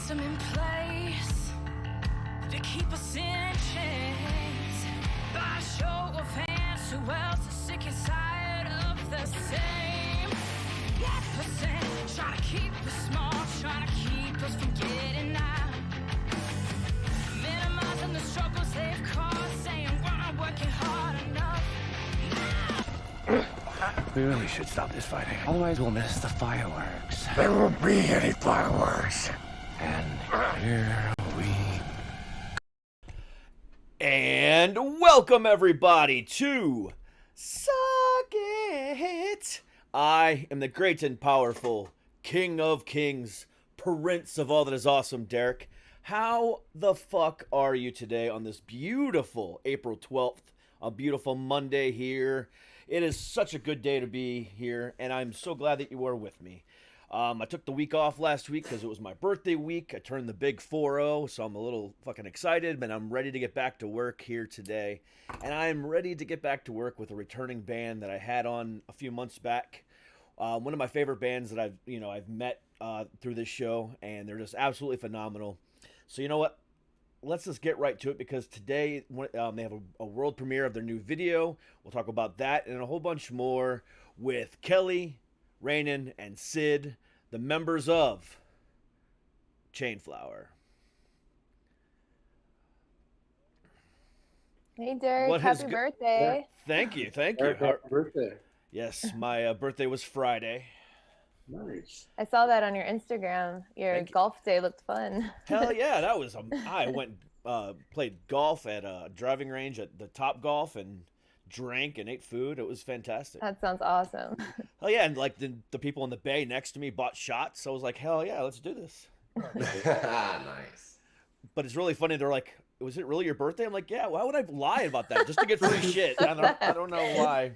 system in place to keep us in chains. By show of hands, who else is sick and tired of the same 1%? Trying to keep us small, trying to keep us from getting out. Minimizing the struggles they've caused, saying we're not working hard enough. We really should stop this fighting. Otherwise, we'll miss the fireworks. There won't be any fireworks. And here we... And welcome, everybody, to Suck It. I am the great and powerful King of Kings, Prince of all that is awesome, Derek. How the fuck are you today on this beautiful April 12th, a beautiful Monday here? It is such a good day to be here, and I'm so glad that you are with me. I took the week off last week because it was my birthday week. I turned the big 4-0, so I'm a little fucking excited, but I'm ready to get back to work here today. And I'm ready to get back to work with a returning band that I had on a few months back. One of my favorite bands that I've met through this show, and they're just absolutely phenomenal. So you know what? Let's just get right to it, because today they have a world premiere of their new video. We'll talk about that and a whole bunch more with Kelly, Rainan, and Syd, the members of Chainflower. Hey, Derek, happy birthday. Thank you. Happy birthday. Yes, my birthday was Friday. Nice. I saw that on your Instagram. Your golf day looked fun. Hell yeah, that was. I went played golf at a driving range at the Top Golf and drank and ate food. It was fantastic. That sounds awesome. Oh yeah, and like the people in the bay next to me bought shots. So I was like, hell yeah, let's do this. Nice. But it's really funny. They're like, was it really your birthday? I'm like, yeah. Why would I lie about that just to get free shit? I don't know why.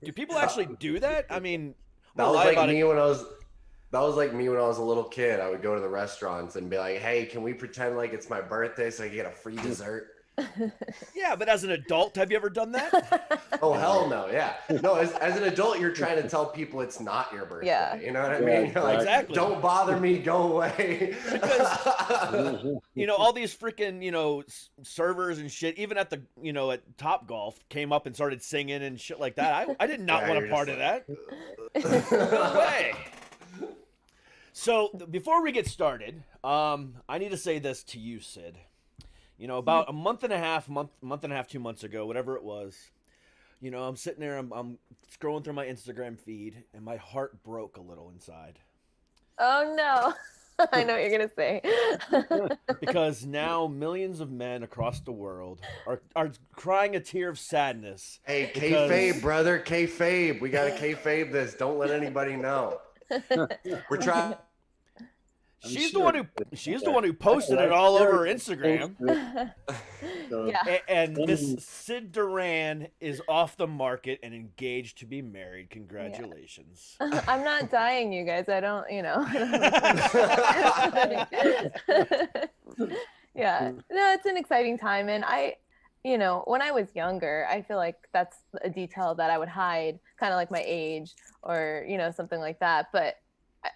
Do people actually do that? I mean. That was like me when I was. That was like me when I was a little kid. I would go to the restaurants and be like, "Hey, can we pretend like it's my birthday so I can get a free dessert?" Yeah, but as an adult, have you ever done that? Oh hell no! Yeah, no. As an adult, you're trying to tell people it's not your birthday. Yeah. You know what I mean? You're like, exactly. Don't bother me. Go away. Because all these freaking servers and shit, even at the at Top Golf, came up and started singing and shit like that. I did not want a part of that. No way. So before we get started, I need to say this to you, Syd. About a month and a half, 2 months ago, whatever it was, I'm sitting there, I'm scrolling through my Instagram feed, and my heart broke a little inside. Oh no. I know what you're gonna say. Because now millions of men across the world are crying a tear of sadness. Hey, kayfabe, brother, kayfabe. We gotta kayfabe this. Don't let anybody know. We're trying. She's the one who posted it all over Instagram. Yeah. And Miss Syd Duran is off the market and engaged to be married. Congratulations. Yeah. I'm not dying, you guys. I don't. Yeah. No, it's an exciting time, and when I was younger, I feel like that's a detail that I would hide, kind of like my age or something like that. But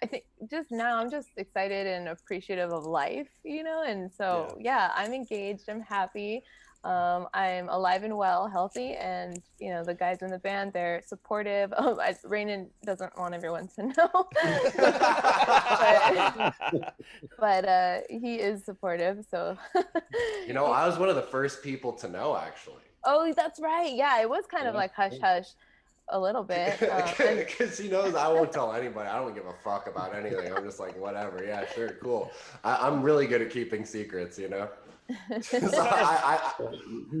I think just now I'm just excited and appreciative of life, and so yeah, I'm engaged, I'm happy, I'm alive and well, healthy, and the guys in the band, they're supportive. Rainan doesn't want everyone to know, but he is supportive. So I was one of the first people to know, actually. Oh, that's right. Yeah, it was kind of like hush hush. A little bit. Because he knows I won't tell anybody. I don't give a fuck about anything. I'm just like, whatever. Yeah, sure, cool. I'm really good at keeping secrets, So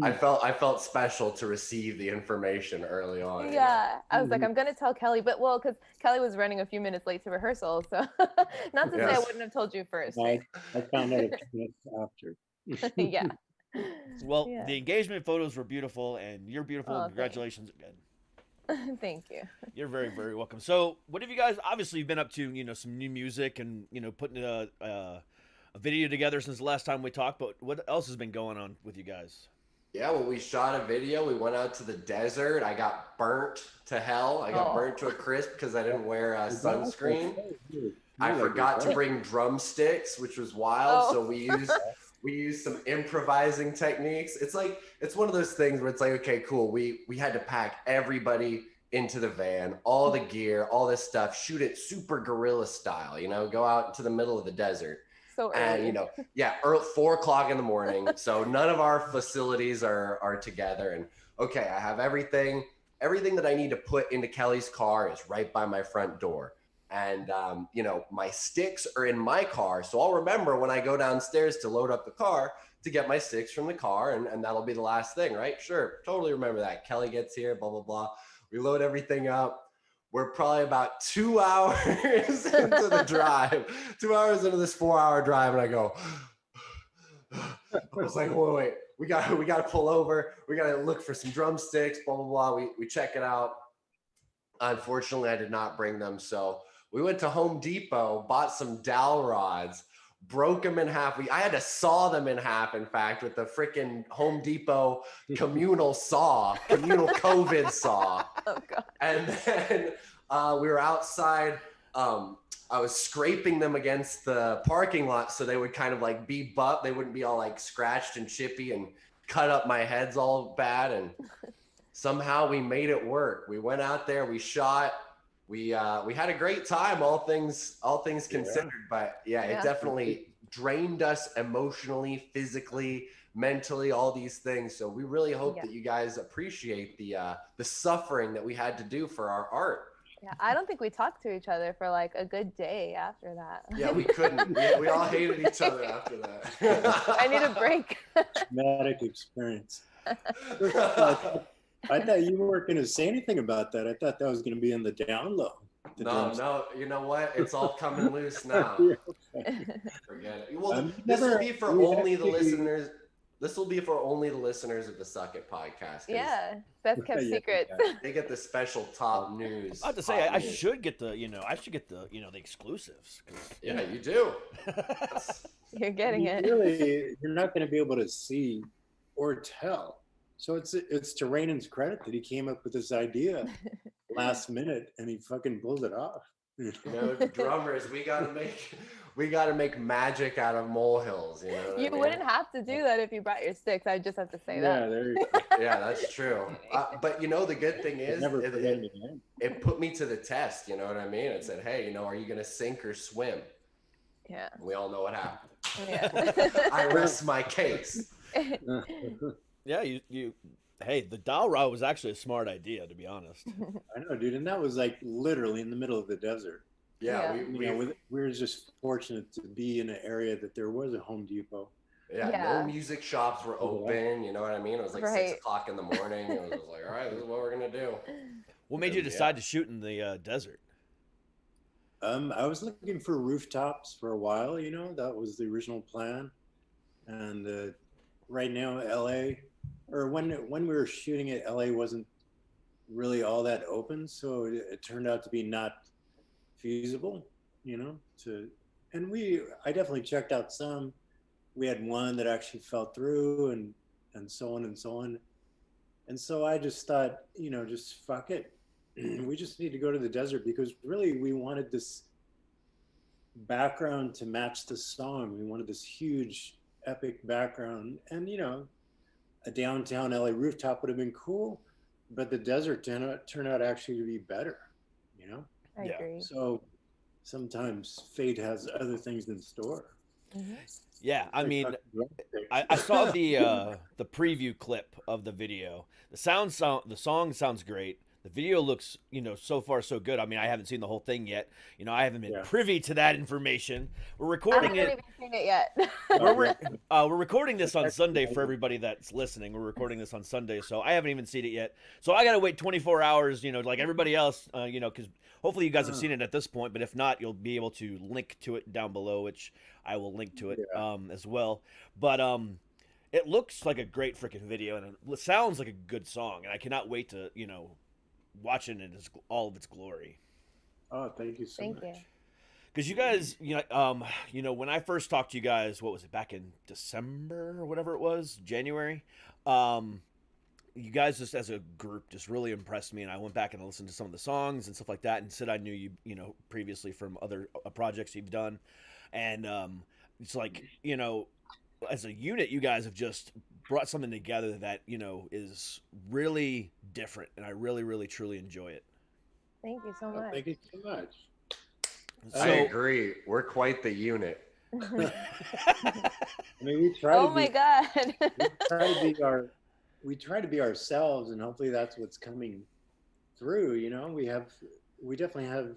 I felt special to receive the information early on. Yeah, I was like, I'm gonna tell Kelly, but because Kelly was running a few minutes late to rehearsal, so not to say I wouldn't have told you first. I found out a few minutes after. Yeah. Well, the engagement photos were beautiful, and you're beautiful. Oh, congratulations again. Thank you. You're very, very welcome. So, what have you guys? Obviously, you've been up to, some new music and putting a video together since the last time we talked. But what else has been going on with you guys? Yeah, when we shot a video, we went out to the desert. I got burnt to hell. I got burnt to a crisp because I didn't wear sunscreen. I forgot to bring drumsticks, which was wild. Oh. So we used some improvising techniques. It's like, it's one of those things where it's like, okay, cool. We had to pack everybody into the van, all the gear, all this stuff, shoot it super guerrilla style, you know, go out into the middle of the desert. So early. And, you know, yeah, 4 o'clock in the morning. So none of our facilities are together. And okay, I have everything that I need to put into Kelly's car is right by my front door. And, you know, my sticks are in my car. So I'll remember when I go downstairs to load up the car to get my sticks from the car. And that'll be the last thing, right? Sure. Totally remember that. Kelly gets here, blah, blah, blah. We load everything up. We're probably about 2 hours into the drive, 2 hours into this 4-hour drive. And I go, I was like, wait, we got to pull over. We got to look for some drumsticks, blah, blah, blah. We check it out. Unfortunately, I did not bring them. So we went to Home Depot, bought some dowel rods, broke them in half. I had to saw them in half, in fact, with the freaking Home Depot communal COVID saw. Oh, God. And then we were outside. I was scraping them against the parking lot so they would kind of like be they wouldn't be all like scratched and chippy and cut up my heads all bad. And somehow we made it work. We went out there, we shot. We had a great time, all things considered, but it definitely drained us emotionally, physically, mentally, all these things. So we really hope that you guys appreciate the suffering that we had to do for our art. Yeah, I don't think we talked to each other for like a good day after that. Yeah, we couldn't. We all hated each other after that. I need a break. Traumatic experience. I thought you weren't going to say anything about that. I thought that was going to be in the down low. No, you know what? It's all coming loose now. Forget it. Well, this will be for only the listeners. This will be for only the listeners of the Suck It podcast. Yeah, best kept secrets. They get the special top news. I have to say, I should get the the exclusives. Yeah, you do. You're getting it. Really, you're not going to be able to see or tell. So it's to Rainan's credit that he came up with this idea last minute and he fucking pulls it off. You know, drummers, we gotta make magic out of molehills. You know, You wouldn't have to do that if you brought your sticks. I just have to say that. Yeah, there you go. Yeah, that's true. But you know, the good thing is, it put me to the test. You know what I mean? It said, hey, you know, are you gonna sink or swim? Yeah. We all know what happened. Yeah. I rest my case. Yeah, hey, the dowel rod was actually a smart idea, to be honest. I know, dude, and that was like literally in the middle of the desert. Yeah, we were just fortunate to be in an area that there was a Home Depot. Yeah, no music shops were open. You know what I mean? It was like 6 o'clock in the morning. It was like, all right, this is what we're gonna do. What made you decide to shoot in the desert? I was looking for rooftops for a while. You know, that was the original plan. And right now, LA, or when we were shooting it, LA wasn't really all that open, so it turned out to be not feasible. You know, I definitely checked out some. We had one that actually fell through, and so on and so on. And so I just thought, you know, just fuck it. We just need to go to the desert because really we wanted this background to match the song. We wanted this huge, epic background. And, you know, a downtown LA rooftop would have been cool, but the desert turned out actually to be better, you know? I agree. So sometimes fate has other things in store. Mm-hmm. Yeah, I mean, I saw the preview clip of the video. The song sounds great. The video looks, you know, so far so good. I mean, I haven't seen the whole thing yet. You know, I haven't been privy to that information. We're recording I haven't even seen it yet. We're recording this on Sunday for everybody that's listening. We're recording this on Sunday, so I haven't even seen it yet. So I got to wait 24 hours, you know, like everybody else, you know, because hopefully you guys have seen it at this point. But if not, you'll be able to link to it down below, which I will link to it as well. But it looks like a great freaking video, and it sounds like a good song. And I cannot wait to, you know, watching it in all of its glory. Oh, thank you so much. Thank you. Because you guys, you know, when I first talked to you guys, what was it, back in December or whatever it was, January? you guys just as a group just really impressed me, and I went back and listened to some of the songs and stuff like that, and Sid, I knew you, you know, previously from other projects you've done, and it's like, you know, as a unit, you guys have just brought something together that, you know, is really different, and I really, really, truly enjoy it. Thank you so much. Thank you so much. I agree. We're quite the unit. I mean, we try Oh to my be, God. we try to be ourselves, and hopefully that's what's coming through. You know, we definitely have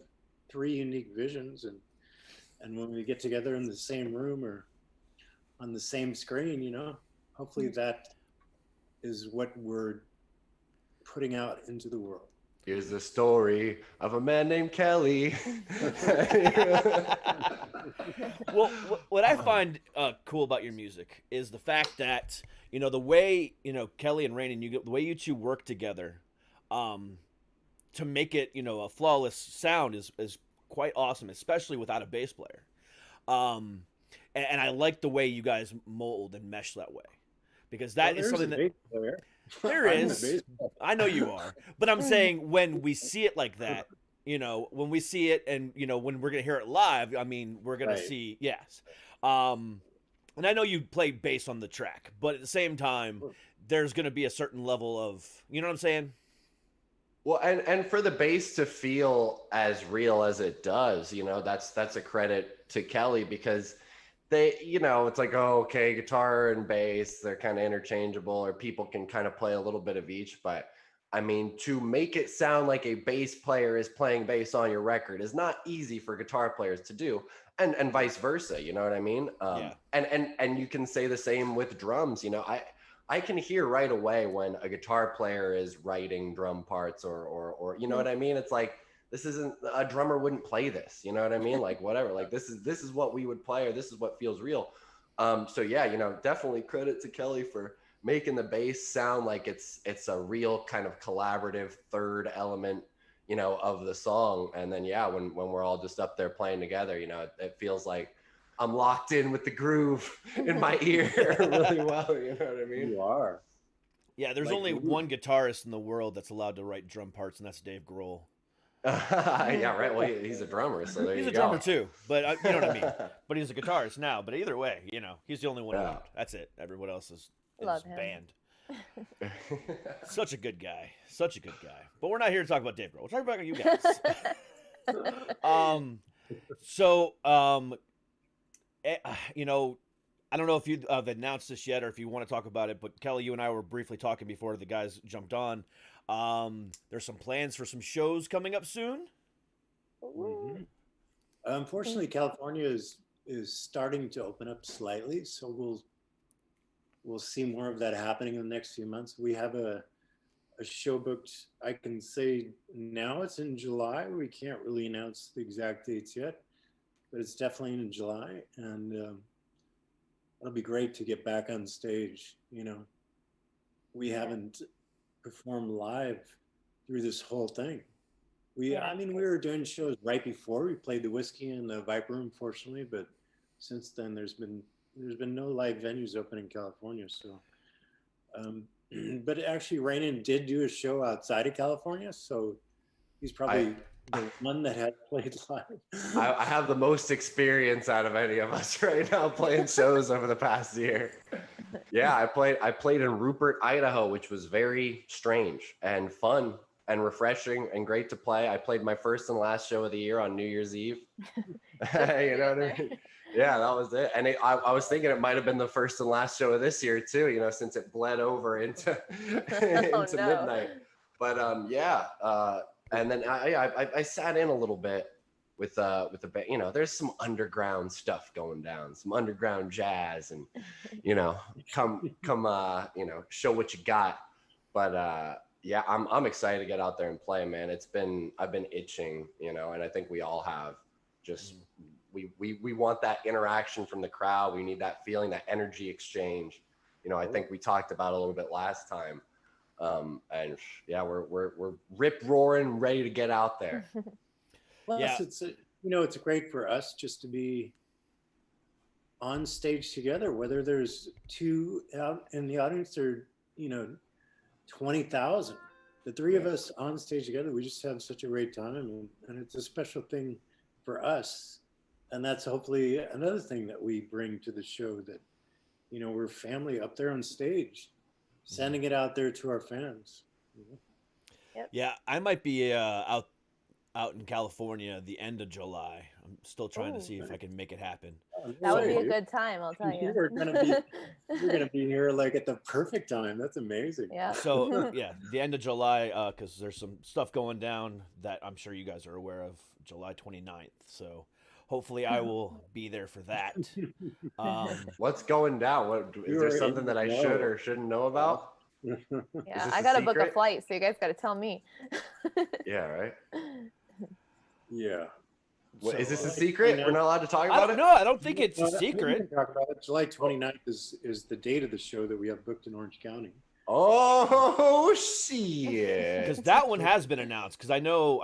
three unique visions, and when we get together in the same room or on the same screen, you know, hopefully that is what we're putting out into the world. Here's the story of a man named Kelly. Well, what I find cool about your music is the fact that, you know, the way, you know, Kelly and Rain and you, the way you two work together, to make it, you know, a flawless sound is quite awesome, especially without a bass player. And I like the way you guys mold and mesh that way, because that is something that there is. I know you are, but I'm saying when we see it like that, you know, when we see it, and you know, when we're gonna hear it live, I mean, we're gonna see, yes. And I know you played bass on the track, but at the same time, there's gonna be a certain level of, you know what I'm saying? Well, and for the bass to feel as real as it does, you know, that's a credit to Kelly, because they, you know, it's like, oh, okay, guitar and bass, they're kind of interchangeable, or people can kind of play a little bit of each. But I mean, to make it sound like a bass player is playing bass on your record is not easy for guitar players to do, and vice versa. You know what I mean? Yeah. And you can say the same with drums. You know, I can hear right away when a guitar player is writing drum parts, or you know what I mean? It's like, this isn't, a drummer wouldn't play this, you know what I mean? Like, whatever, like this is what we would play, or this is what feels real. So yeah, you know, definitely credit to Kelly for making the bass sound like it's a real kind of collaborative third element, you know, of the song. And then yeah, when we're all just up there playing together, you know, it feels like I'm locked in with the groove in my ear really well, you know what I mean? You are. Yeah, there's Like, only one guitarist in the world that's allowed to write drum parts, and that's Dave Grohl. Yeah, right. Well, he's a drummer, so there He's you a go. drummer too, but you know what I mean. But he's a guitarist now. But either way, you know, he's the only one Yeah. allowed. That's it. Everyone else is Love him. banned. Such a good guy. Such a good guy. But we're not here to talk about Dave Grohl. We're talking about you guys. You know, I don't know if you have announced this yet or if you want to talk about it, but Kelly, you and I were briefly talking before the guys jumped on. There's some plans for some shows coming up soon. Mm-hmm. Unfortunately, California is starting to open up slightly, so we'll see more of that happening in the next few months. We have a show booked. I can say now it's in July. We can't really announce the exact dates yet, but it's definitely in July, and it'll be great to get back on stage. You know, we haven't performed live through this whole thing. I mean, we were doing shows right before. We played the Whiskey and the Viper Room, fortunately, but since then there's been no live venues open in California. So, but actually, Rainan did do a show outside of California, so he's probably the one that had played live. I have the most experience out of any of us right now playing shows over the past year. Yeah, I played in Rupert, Idaho, which was very strange and fun and refreshing and great to play. I played my first and last show of the year on New Year's Eve. You know what I mean? Yeah, that was it. And I was thinking it might have been the first and last show of this year too, you know, since it bled over into midnight. But yeah, and then I sat in a little bit with the band. You know, there's some underground stuff going down, some underground jazz, and you know, come you know, show what you got. But yeah, I'm excited to get out there and play, man. I've been itching, you know, and I think we all have. Just we want that interaction from the crowd. We need that feeling, that energy exchange. You know, I think we talked about a little bit last time. And yeah, we're rip roaring, ready to get out there. Plus, it's it's great for us just to be on stage together, whether there's two out in the audience or, you know, 20,000. The three of us on stage together, we just have such a great time, and it's a special thing for us. And that's hopefully another thing that we bring to the show, that, you know, we're family up there on stage, sending it out there to our fans. Yep. Yeah, I might be out in California the end of July. I'm still trying to see if I can make it happen. That would be a good time, I'll tell you. You're gonna be here like at the perfect time. That's amazing. Yeah. So yeah, the end of July, because there's some stuff going down that I'm sure you guys are aware of, July 29th. So hopefully I will be there for that. What's going down? What is there something that I should or shouldn't know about? Yeah, I gotta book a flight, so you guys gotta tell me. Yeah, right. Yeah. What, is this a secret? We're not allowed to talk about it? No, I don't think it's a We secret. can talk about it. July 29th is the date of the show that we have booked in Orange County. Oh shit! Because that one has been announced. Because I know.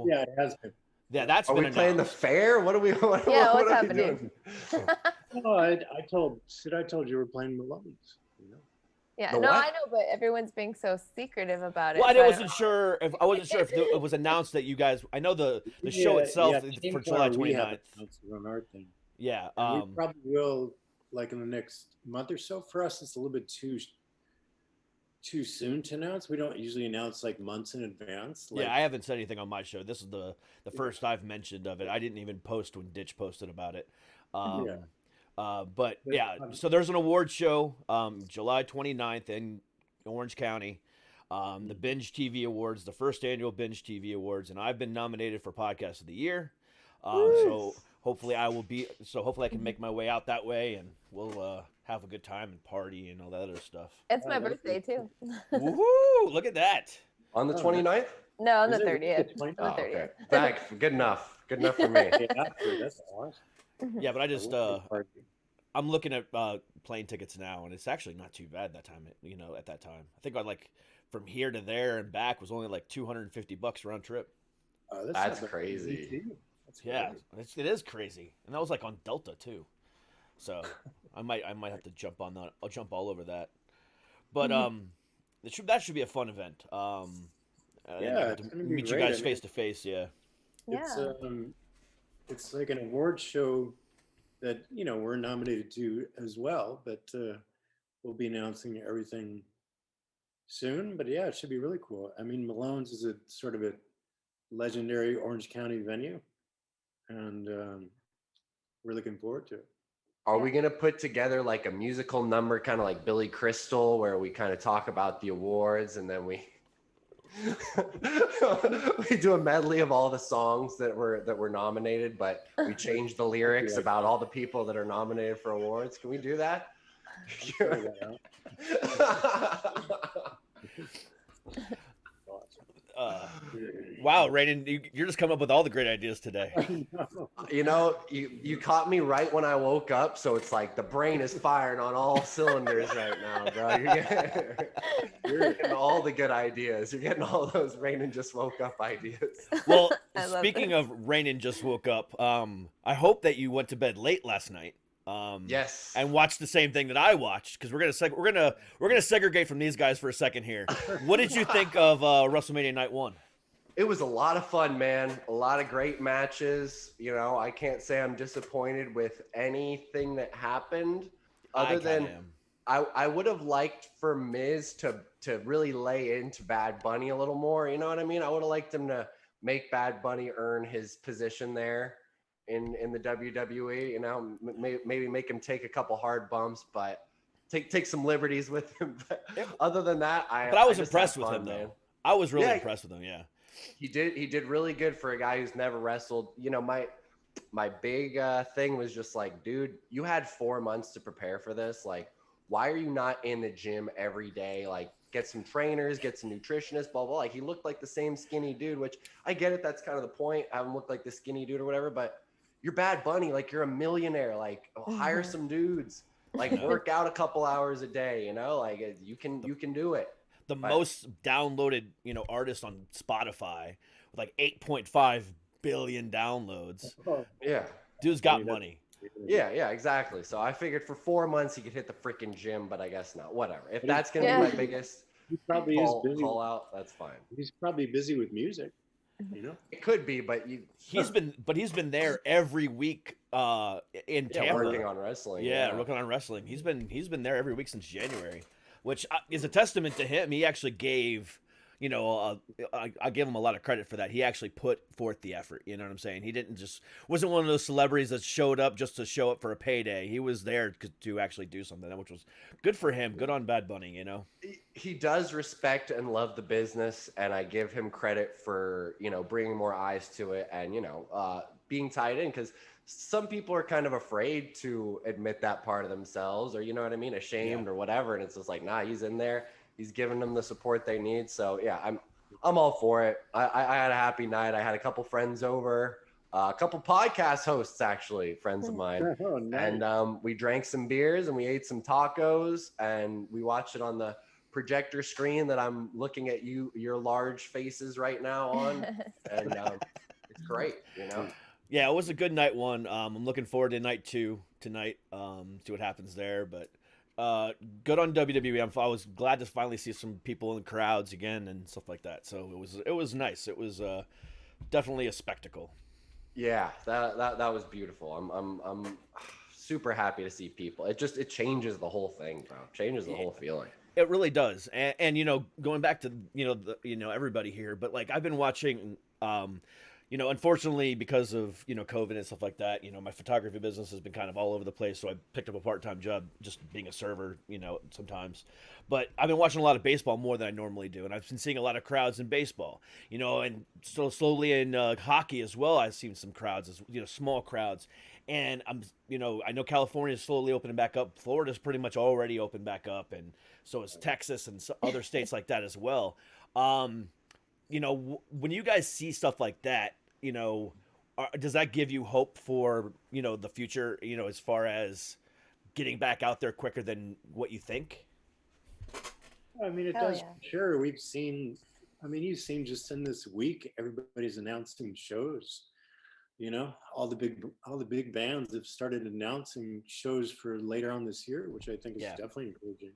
Yeah, it has been. Yeah, that's Are been we playing the announced. fair? What are we? What Yeah, what's are we happening? doing? Oh, I told Sid, I told you we're playing Malone's. You know? Yeah, The no, what? I know, but everyone's being so secretive about it. Well, so I wasn't sure if it was announced that you guys. I know the show itself is for July 29th. On our thing. Yeah. And we probably will, like, in the next month or so. For us, it's a little bit too soon to announce. We don't usually announce like months in advance. Like, Yeah, I haven't said anything on my show. This is the first I've mentioned of it. I didn't even post when Ditch posted about it. But yeah, so there's an award show July 29th in Orange County. The Binge TV Awards, the first annual Binge TV Awards, and I've been nominated for Podcast of the Year. So hopefully hopefully I can make my way out that way, and we'll have a good time and party and all that other stuff. It's my birthday too. Woohoo! Look at that. On the 29th? No, on the Is it 30th. really On the Oh, 30th. okay. Thanks. Good enough. Good enough for me. yeah, that's awesome. Yeah, but I just I'm looking at plane tickets now, and it's actually not too bad that time. At that time, I think I like from here to there and back was only like $250 round trip. That's crazy. Yeah, it is crazy, and that was like on Delta too. So I might have to jump on that. I'll jump all over that. But that should be a fun event. Yeah, to it's gonna be meet you great. guys I mean, face to face. Yeah. Yeah. It's like an award show that we're nominated to as well, but we'll be announcing everything soon. But yeah, it should be really cool. I mean, Malone's is a sort of a legendary Orange County venue, and we're looking forward to it. Are we going to put together like a musical number, kind of like Billy Crystal, where we kind of talk about the awards and then we we do a medley of all the songs that were nominated, but we change the lyrics about all the people that are nominated for awards? Can we do that? Wow, Raiden, you're just coming up with all the great ideas today. You caught me right when I woke up, so it's like the brain is firing on all cylinders right now, bro. You're getting all the good ideas. You're getting all those Raiden just woke up ideas. Well, speaking of Raiden just woke up, I hope that you went to bed late last night. Yes. And watched the same thing that I watched, because we're gonna segregate from these guys for a second here. What did you think of WrestleMania Night 1? It was a lot of fun, man. A lot of great matches. I can't say I'm disappointed with anything that happened, other than I would have liked for Miz to really lay into Bad Bunny a little more. You know what I mean? I would have liked him to make Bad Bunny earn his position there in the WWE. Maybe make him take a couple hard bumps, but take some liberties with him. But other than that, I was just impressed had with fun, him, though. man. I was really impressed with him. Yeah. He did really good for a guy who's never wrestled. My big thing was just like, dude, you had 4 months to prepare for this. Like, why are you not in the gym every day? Like, get some trainers, get some nutritionists, blah, blah. Like, he looked like the same skinny dude, which I get it. That's kind of the point. I haven't looked like the skinny dude or whatever, but you're Bad Bunny. Like, you're a millionaire. Like, hire some dudes. Like, work out a couple hours a day, like you can do it. The most downloaded, artist on Spotify with like 8.5 billion downloads. Yeah. Dude's got money. Yeah, exactly. So I figured for 4 months he could hit the freaking gym, but I guess not. Whatever. If that's going to be my biggest he probably is busy. call out, that's fine. He's probably busy with music, you know. It could be, but he's been there every week in Tampa working on wrestling. working on wrestling. He's been there every week since January, which is a testament to him. He actually gave, I give him a lot of credit for that. He actually put forth the effort. You know what I'm saying? He wasn't one of those celebrities that showed up just to show up for a payday. He was there to actually do something, which was good for him. Good on Bad Bunny, you know? He does respect and love the business, and I give him credit for, bringing more eyes to it and, being tied in, because some people are kind of afraid to admit that part of themselves, or, you know what I mean, ashamed or whatever. And it's just like, nah, he's in there. He's giving them the support they need. So yeah, I'm all for it. I had a happy night. I had a couple friends over, a couple podcast hosts, actually, friends of mine. Oh, nice. And we drank some beers and we ate some tacos and we watched it on the projector screen that I'm looking at your large faces right now on. And it's great, Yeah, it was a good night one. I'm looking forward to night 2 tonight. See what happens there, but good on WWE. I was glad to finally see some people in the crowds again and stuff like that. So it was nice. It was definitely a spectacle. Yeah, that was beautiful. I'm super happy to see people. It changes the whole thing, bro. Changes the whole feeling. It really does. And going back to everybody here, but like I've been watching unfortunately, because of, COVID and stuff like that, my photography business has been kind of all over the place. So I picked up a part-time job just being a server, sometimes. But I've been watching a lot of baseball more than I normally do. And I've been seeing a lot of crowds in baseball, and so slowly in hockey as well. I've seen some crowds, small crowds. And I know California is slowly opening back up. Florida's pretty much already opened back up. And so is Texas and other states like that as well. When you guys see stuff like that, does that give you hope for, the future, as far as getting back out there quicker than what you think? I mean, it Hell does. yeah. Sure. You've seen just in this week, everybody's announcing shows, all the big bands have started announcing shows for later on this year, which I think is definitely encouraging.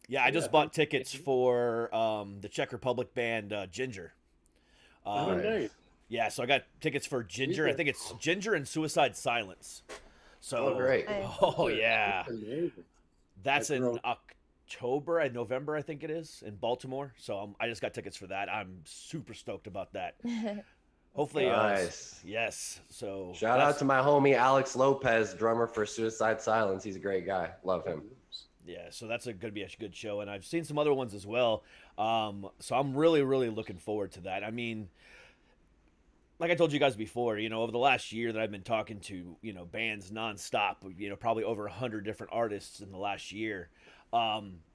Yeah, I just bought tickets for the Czech Republic band Ginger. Nice. Yeah, so I got tickets for Ginger. I think it's Ginger and Suicide Silence. So, great. Oh yeah, Amazing. that's in November, I think it is, in Baltimore. So I just got tickets for that. I'm super stoked about that. Hopefully, nice. Yes. So Shout out to my homie Alex Lopez, drummer for Suicide Silence. He's a great guy. Love him. Yeah, so that's going to be a good show, and I've seen some other ones as well. So I'm really, really looking forward to that. I mean, like I told you guys before, over the last year that I've been talking to, bands nonstop, probably over 100 different artists in the last year.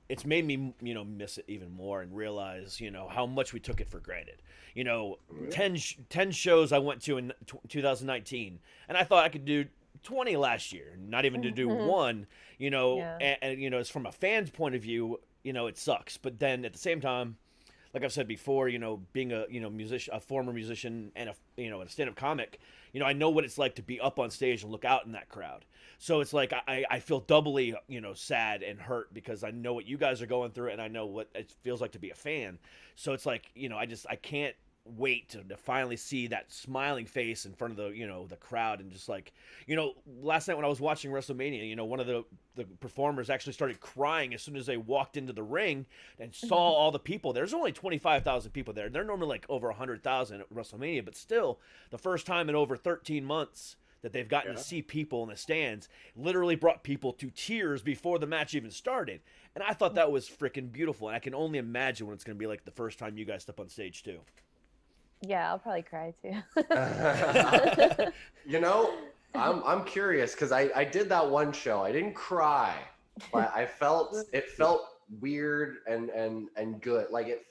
It's made me, miss it even more and realize, how much we took it for granted. 10 shows I went to in 2019, and I thought I could do 20 last year, not even to do one, and it's from a fan's point of view, it sucks. But then at the same time, like I've said before, being a, musician, a former musician and a stand-up comic, I know what it's like to be up on stage and look out in that crowd. So it's like, I feel doubly, sad and hurt because I know what you guys are going through and I know what it feels like to be a fan. So it's like, I can't wait to finally see that smiling face in front of the crowd. And just like, last night when I was watching WrestleMania, one of the performers actually started crying as soon as they walked into the ring and saw all the people. There's only 25,000 people there. They're normally like over 100,000 at WrestleMania, but still the first time in over 13 months that they've gotten to see people in the stands, literally brought people to tears before the match even started. And I thought that was freaking beautiful. And I can only imagine what it's going to be like the first time you guys step on stage too. Yeah, I'll probably cry too. I'm curious because I did that one show. I didn't cry, but it felt weird and good. Like it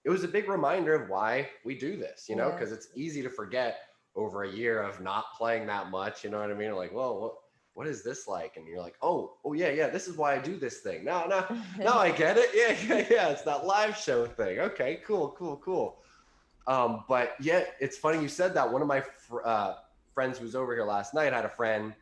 was a big reminder of why we do this, because it's easy to forget over a year of not playing that much. You know what I mean? Like, whoa, what is this like? And you're like, oh yeah, this is why I do this thing. No, I get it. Yeah. It's that live show thing. Okay, cool. But yeah, it's funny you said that. One of my friends who was over here last night had a friend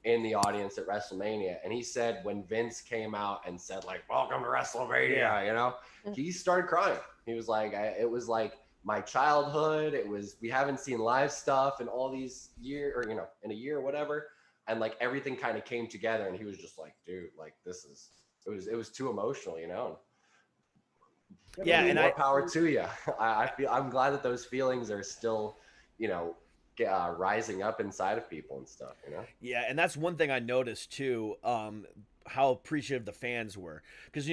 in the audience at WrestleMania, and he said when Vince came out and said like "Welcome to WrestleMania," you know, he started crying. He was like, "It was like my childhood. It was we haven't seen live stuff in all these years, or in a year or whatever." And like everything kind of came together, and he was just like, "Dude, like this is it was too emotional, you know." Yeah, and more power to you. I'm glad that those feelings are still, rising up inside of people and stuff, you know. Yeah, and that's one thing I noticed too. How appreciative the fans were, because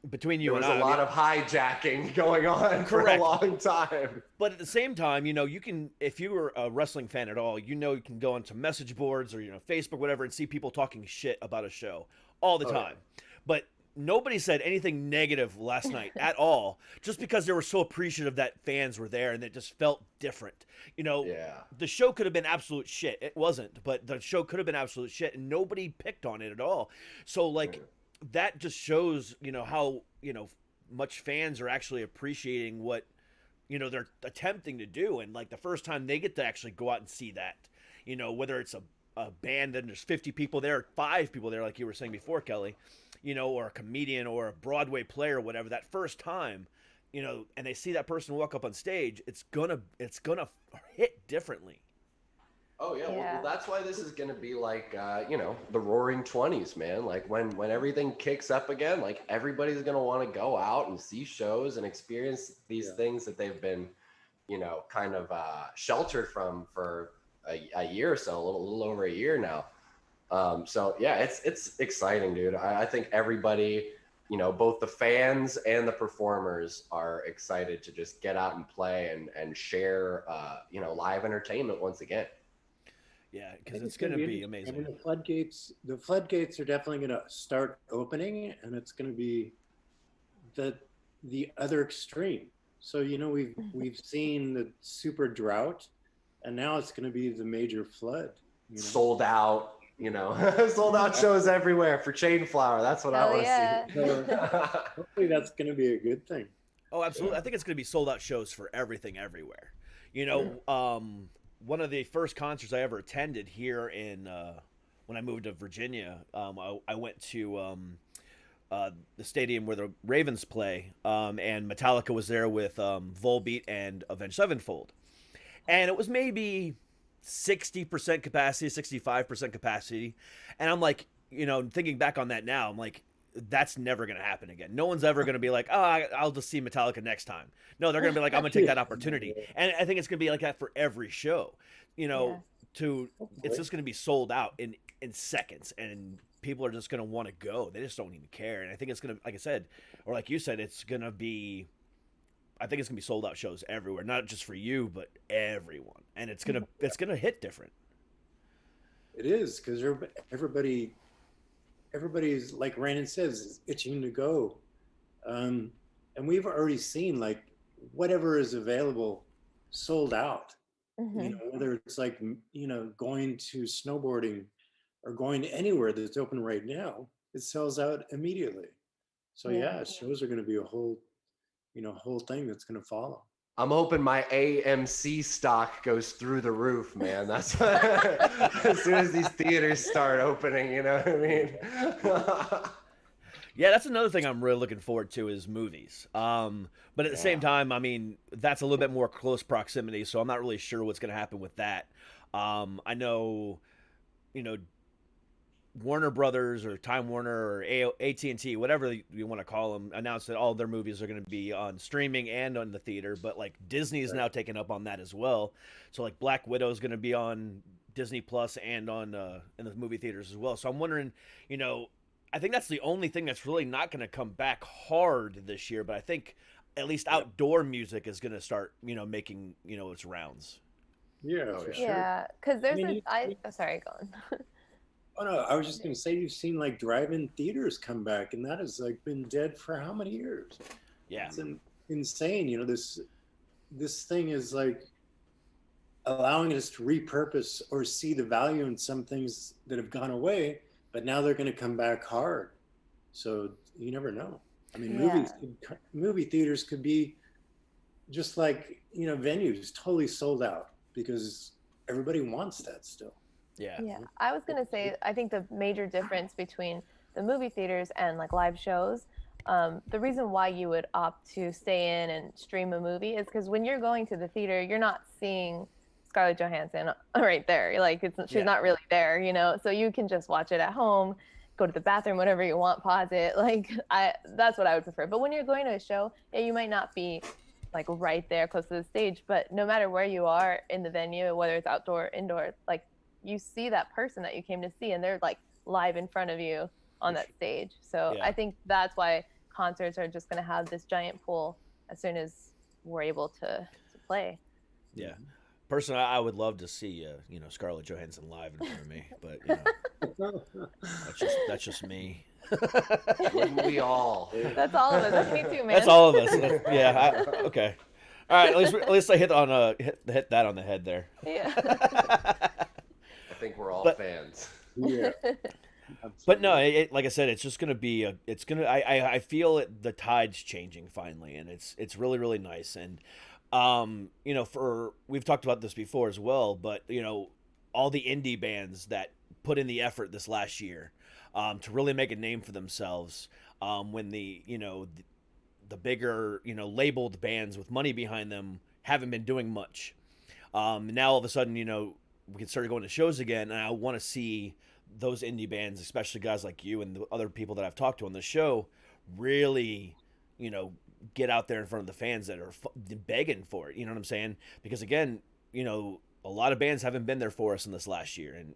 between you there was and I, a lot of hijacking going on for a long time. But at the same time, you can, if you were a wrestling fan at all, you can go onto message boards or Facebook, whatever, and see people talking shit about a show all the time. Yeah. But nobody said anything negative last night at all, just because they were so appreciative that fans were there and it just felt different. The show could have been absolute shit. It wasn't, but the show could have been absolute shit, and nobody picked on it at all. So that just shows, how, much fans are actually appreciating what, they're attempting to do. And like the first time they get to actually go out and see that, whether it's a band and there's 50 people there, 5 people there, like you were saying before, Kelly, or a comedian or a Broadway player or whatever, that first time, and they see that person walk up on stage, it's gonna hit differently. Oh yeah. Well, that's why this is gonna be like, the Roaring 20s, man. Like when everything kicks up again, like everybody's gonna want to go out and see shows and experience these things that they've been, kind of sheltered from for a year or so, a little over a year now. So yeah, it's exciting, dude. I think everybody, both the fans and the performers are excited to just get out and play and share, live entertainment once again. Yeah, because it's going to be amazing. I mean, the floodgates are definitely going to start opening, and it's going to be the other extreme. So, we've seen the super drought, and now it's going to be the major flood. Sold out, sold out shows everywhere for Chainflower. That's what I want to see. So, hopefully that's going to be a good thing. Oh, absolutely. I think it's going to be sold out shows for everything everywhere. One of the first concerts I ever attended here in when I moved to Virginia, I went to the stadium where the Ravens play, and Metallica was there with Volbeat and Avenged Sevenfold. And it was maybe 60% capacity, 65% capacity. And I'm like, thinking back on that now, I'm like, that's never going to happen again. No one's ever going to be like, I'll just see Metallica next time. No, they're going to be like, I'm going to take that opportunity. And I think it's going to be like that for every show, it's just going to be sold out in seconds, and people are just going to want to go. They just don't even care. And I think it's going to, like I said, or like you said, it's going to be, I think it's going to be sold out shows everywhere, not just for you, but everyone. And it's going to hit different. It is, because everybody's, like Randon says, is itching to go. And we've already seen like whatever is available sold out. Whether it's like, going to snowboarding or going to anywhere that's open right now, it sells out immediately. So shows are going to be a whole thing that's going to follow. I'm hoping my AMC stock goes through the roof, man. That's as soon as these theaters start opening, you know what I mean? Yeah, that's another thing I'm really looking forward to is movies. But at the same time, I mean, that's a little bit more close proximity, so I'm not really sure what's going to happen with that. I know, Warner Brothers or Time Warner or AT&T, whatever you want to call them, announced that all their movies are going to be on streaming and on the theater. But like Disney is now taking up on that as well. So like Black Widow is going to be on Disney Plus and on in the movie theaters as well. So I'm wondering, I think that's the only thing that's really not going to come back hard this year. But I think at least outdoor music is going to start, making its rounds. Yeah, for sure. Yeah, because there's sorry, go on. Oh no, I was just going to say, you've seen like drive-in theaters come back, and that has like been dead for how many years? Yeah, it's insane. This thing is like allowing us to repurpose or see the value in some things that have gone away, but now they're going to come back hard. So you never know. I mean, movie theaters could be just like, venues totally sold out because everybody wants that still. Yeah. Yeah, I was gonna say, I think the major difference between the movie theaters and like live shows, the reason why you would opt to stay in and stream a movie is because when you're going to the theater, you're not seeing Scarlett Johansson right there. Like she's not really there, you know. So you can just watch it at home, go to the bathroom, whatever you want, pause it. Like that's what I would prefer. But when you're going to a show, yeah, you might not be like right there close to the stage, but no matter where you are in the venue, whether it's outdoor, indoor, like you see that person that you came to see and they're like live in front of you on that stage. So I think that's why concerts are just going to have this giant pull as soon as we're able to play. Yeah. Personally, I would love to see Scarlett Johansson live in front of me, but that's just me. Wouldn't we all? That's all of us. That's me too, man. That's all of us. Okay. All right. At least I hit that on the head there. Yeah. I think we're all fans. Yeah. But no, like I said, it's just gonna be I feel the tide's changing finally, and it's really, really nice. And we've talked about this before as well, but all the indie bands that put in the effort this last year to really make a name for themselves, when the bigger labeled bands with money behind them haven't been doing much. Now all of a sudden we can start going to shows again, and I want to see those indie bands, especially guys like you and the other people that I've talked to on the show, really get out there in front of the fans that are begging for it. You know what I'm saying? Because again, a lot of bands haven't been there for us in this last year, and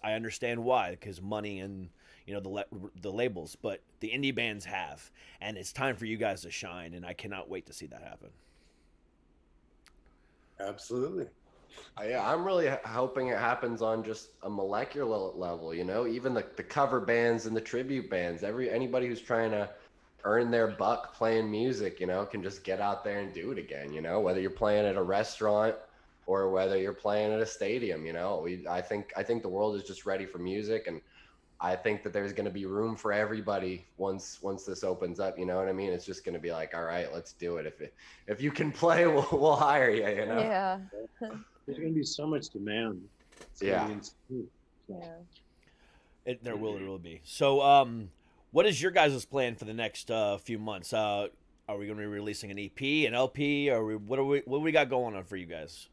I understand why, because money and the labels, but the indie bands have, and it's time for you guys to shine, and I cannot wait to see that happen. Absolutely. Yeah, I'm really hoping it happens on just a molecular level, even the cover bands and the tribute bands. Anybody who's trying to earn their buck playing music, can just get out there and do it again, whether you're playing at a restaurant or whether you're playing at a stadium. I think the world is just ready for music, and I think that there's going to be room for everybody once this opens up. You know what I mean? It's just going to be like, all right, let's do it. If you can play, we'll hire you. Yeah. There's going to be so much demand. Yeah. There will be. So, what is your guys' plan for the next few months? Are we going to be releasing an EP, an LP, or what do we got going on for you guys?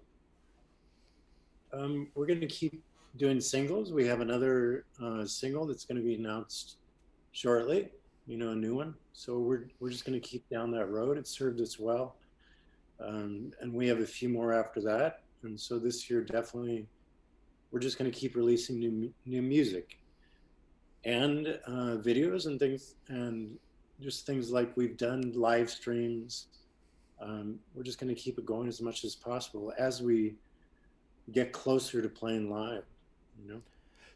We're going to keep doing singles. We have another single that's going to be announced shortly. A new one. So we're just going to keep down that road. It served us well, and we have a few more after that. And so this year, definitely, we're just going to keep releasing new music and videos and things, and just things like we've done live streams. We're just going to keep it going as much as possible as we get closer to playing live.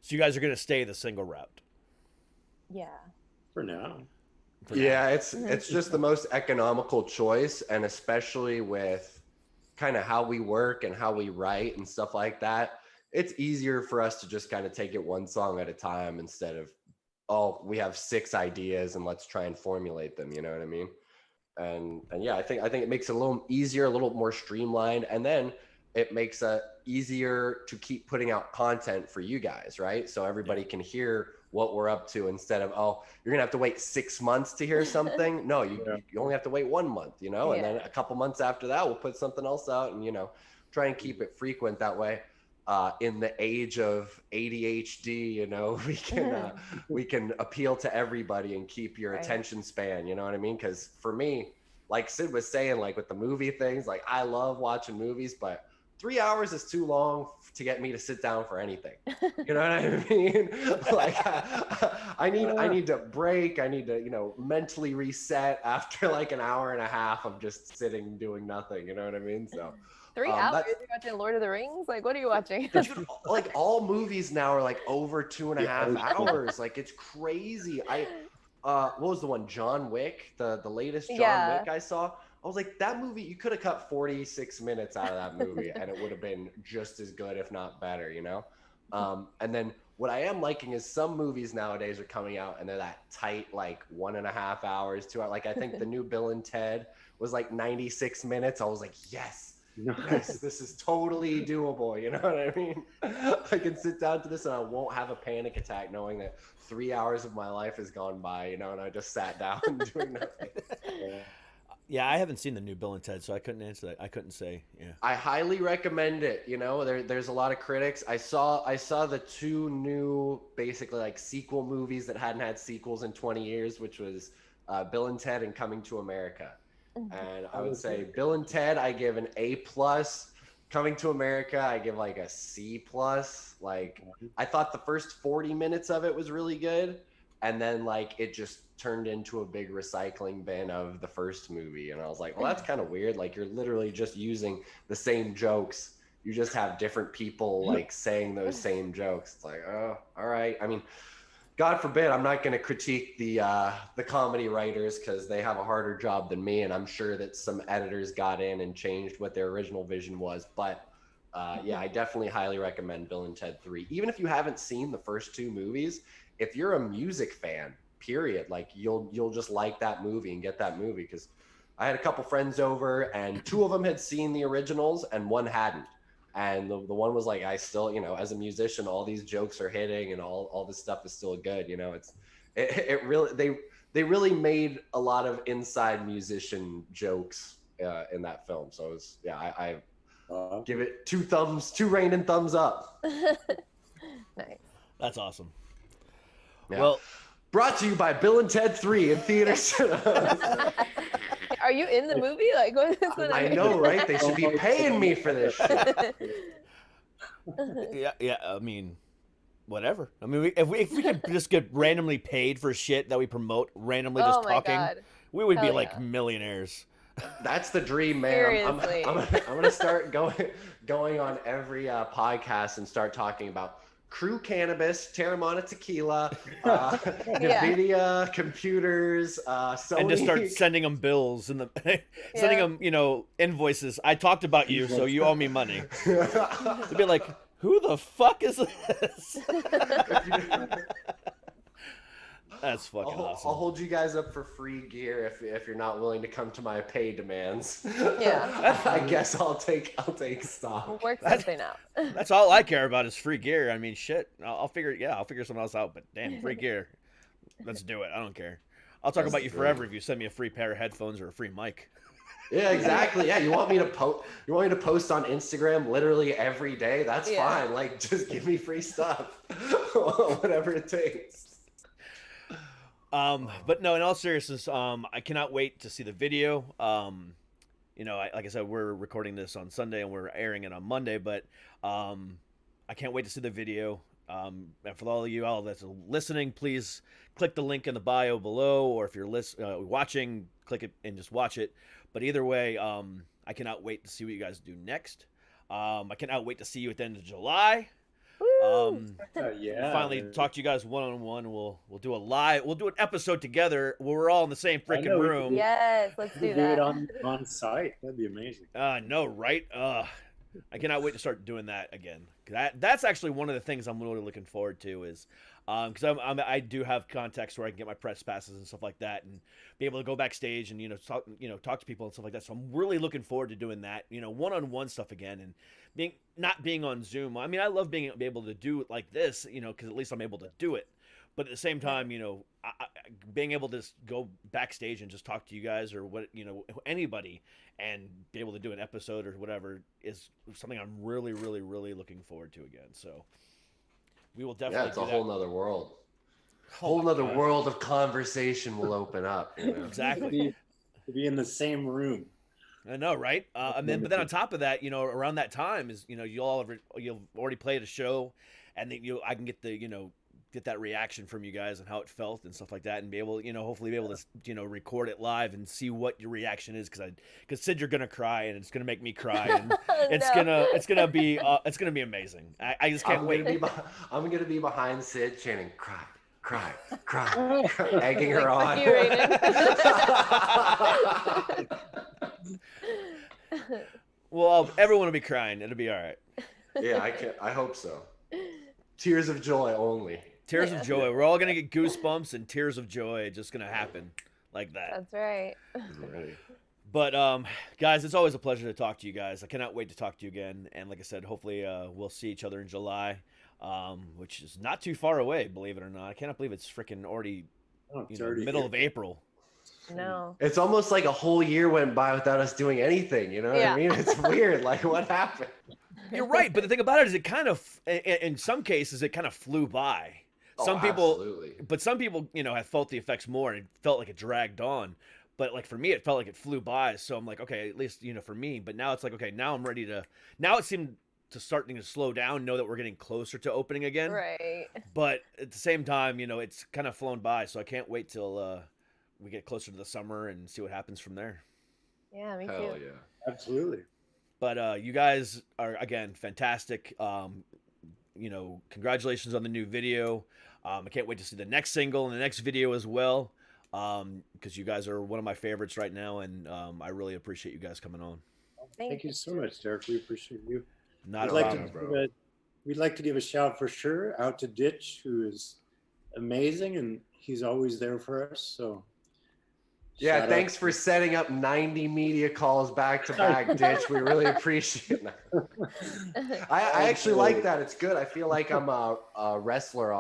So you guys are going to stay the single route? Yeah. For now. Yeah, it's just the most economical choice, and especially with kind of how we work and how we write and stuff like that, it's easier for us to just kind of take it one song at a time instead of, we have 6 ideas and let's try and formulate them. You know what I mean? And yeah, I think it makes it a little easier, a little more streamlined, and then it makes it easier to keep putting out content for you guys, right? So everybody can hear what we're up to, instead of, you're gonna have to wait 6 months to hear something. No, you only have to wait 1 month, and then a couple months after that we'll put something else out, and try and keep it frequent that way. In the age of ADHD, we can appeal to everybody and keep your attention span, you know what I mean? Because for me, like Syd was saying, like with the movie things, like I love watching movies, but 3 hours is too long to get me to sit down for anything. You know what I mean? Like I need to break. I need to, mentally reset after like an hour and a half of just sitting doing nothing. You know what I mean? So 3 hours? You're watching Lord of the Rings? Like, what are you watching? Dude, like all movies now are like over 2.5 hours. Like it's crazy. What was the one? John Wick, the latest John Wick I saw. I was like, that movie, you could have cut 46 minutes out of that movie and it would have been just as good, if not better, And then what I am liking is some movies nowadays are coming out and they're that tight, like 1.5 hours, 2 hours. Like I think the new Bill and Ted was like 96 minutes. I was like, yes, This is totally doable. You know what I mean? I can sit down to this and I won't have a panic attack knowing that 3 hours of my life has gone by, and I just sat down doing nothing. Yeah, I haven't seen the new Bill and Ted, so I couldn't answer that. I couldn't say. Yeah, I highly recommend it. There's a lot of critics. I saw the 2 new, basically like sequel movies that hadn't had sequels in 20 years, which was Bill and Ted and Coming to America. And I would say Bill and Ted, I give an A+. Coming to America, I give like a C+. Like, I thought the first 40 minutes of it was really good, and then like it just turned into a big recycling bin of the first movie, and I was like, well, that's kind of weird. Like, you're literally just using the same jokes. You just have different people like saying those same jokes. It's like, oh, all right. I mean, God forbid, I'm not going to critique the comedy writers because they have a harder job than me, and I'm sure that some editors got in and changed what their original vision was. But yeah, I definitely highly recommend Bill and Ted 3. Even if you haven't seen the first 2 movies, if you're a music fan, period, like you'll just like that movie and get that movie. Because I had a couple friends over, and 2 of them had seen the originals and 1 hadn't. And the one was like, I still, as a musician, all these jokes are hitting and all this stuff is still good. It really, they really made a lot of inside musician jokes in that film. So it was, yeah, I give it 2 rain and thumbs up. Nice. that's awesome. Yeah. Well, brought to you by Bill and Ted 3 in theaters. Are you in the movie? Like, what is what I know, right? They should be paying me for this shit. yeah. I mean, whatever. I mean, if we could just get randomly paid for shit that we promote, randomly just talking, God. we would be Hell like yeah. millionaires. That's the dream, man. Seriously. I'm gonna start going on every podcast and start talking about Crew Cannabis, Terramana Tequila, NVIDIA, computers, Sony. And just start sending them bills and sending them, invoices. I talked about you, so you owe me money. To be like, who the fuck is this? That's fucking awesome. I'll hold you guys up for free gear if you're not willing to come to my pay demands. Yeah. I guess I'll take stock. We'll work something out. That's all I care about is free gear. I mean, shit. I'll figure something else out. But damn, free gear. Let's do it. I don't care. I'll talk about you forever if you send me a free pair of headphones or a free mic. Yeah, exactly. Yeah, you want me to post on Instagram literally every day? That's fine. Like, just give me free stuff, whatever it takes. But no, in all seriousness, I cannot wait to see the video. Like I said, we're recording this on Sunday and we're airing it on Monday, but I can't wait to see the video. And for all of you all that's listening, please click the link in the bio below, or if you're watching, click it and just watch it. But either way, I cannot wait to see what you guys do next. I cannot wait to see you at the end of July. Finally talk to you guys one-on-one. We'll do an episode together where we're all in the same freaking room. Yes, let's do Do that. it on site. That'd be amazing. No, right? I cannot wait to start doing that again. That's actually one of the things I'm really looking forward to is because I do have contacts where I can get my press passes and stuff like that and be able to go backstage and talk to people and stuff like that. So I'm really looking forward to doing that, one-on-one stuff again and not being on Zoom. I mean, I love being able to do it like this, because at least I'm able to do it. But at the same time, being able to just go backstage and just talk to you guys or anybody and be able to do an episode or whatever is something I'm really, really, really looking forward to again. So we will definitely. Yeah, it's a whole nother world. Whole nother world of conversation will open up. Exactly. To be in the same room. I know, right? But then on top of that, around that time is you've already played a show, and then I can get get that reaction from you guys and how it felt and stuff like that, and be able hopefully be able to record it live and see what your reaction is because Syd, you're gonna cry and it's gonna make me cry and it's gonna be amazing. I just can't wait. I'm gonna be behind Syd chanting cry. Egging her on. Well, everyone will be crying. It'll be all right. Yeah, I hope so. Tears of joy only. Tears of joy. We're all gonna get goosebumps and tears of joy just gonna happen like that. That's right. Ready. But guys, it's always a pleasure to talk to you guys. I cannot wait to talk to you again. And like I said, hopefully we'll see each other in July, which is not too far away, believe it or not. I cannot believe it's freaking already, middle of April. No. It's almost like a whole year went by without us doing anything. You know what I mean? It's weird. Like, what happened? You're right, but the thing about it is, it kind of, in some cases, it kind of flew by. Some people, absolutely. But some people, have felt the effects more, and it felt like it dragged on. But like for me, it felt like it flew by. So I'm like, okay, at least for me. But now it's like, okay, now I'm ready to. Now it seemed to starting to slow down. Know that we're getting closer to opening again. Right. But at the same time, it's kind of flown by. So I can't wait till we get closer to the summer and see what happens from there. Yeah, me Hell too. yeah. Absolutely. But you guys are, again, fantastic. Congratulations on the new video. I can't wait to see the next single and the next video as well, because you guys are one of my favorites right now, and I really appreciate you guys coming on. Thank you so much, Derek. We appreciate you. Not a We'd problem, bro. We'd like to give a shout for sure out to Ditch, who is amazing, and he's always there for us. So Yeah, shout thanks out. for setting up 90 media calls back to back, Ditch. We really appreciate that. I actually like that. It's good. I feel like I'm a wrestler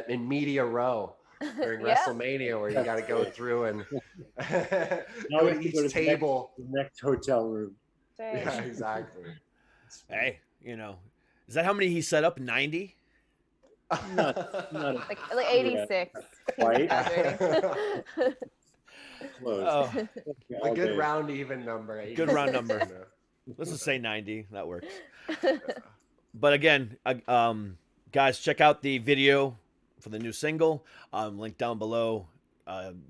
in Media Row during Yeah. WrestleMania, where you got to go through and Now go we to have each go to table. the next hotel room. Right. Yeah, exactly. Hey, is that how many he set up? 90? Not Like 86. Quite. Exaggerating. close. Oh, A good round even number. Good round number. Let's just say 90. That works. But again, guys, check out the video for the new single. Link down below.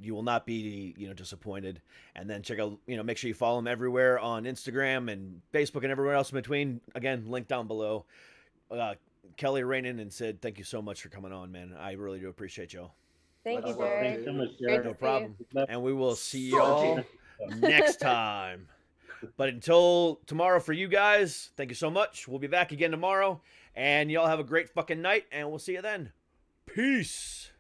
You will not be, disappointed. And then check out, make sure you follow him everywhere on Instagram and Facebook and everywhere else in between. Again, link down below. Kelly, Rainin, and Syd, thank you so much for coming on, man. I really do appreciate y'all. Thank you, Much love, Derek. Thanks so much, Great Derek. to No see problem. you. And we will see y'all next time. But until tomorrow for you guys, thank you so much. We'll be back again tomorrow. And y'all have a great fucking night, and we'll see you then. Peace.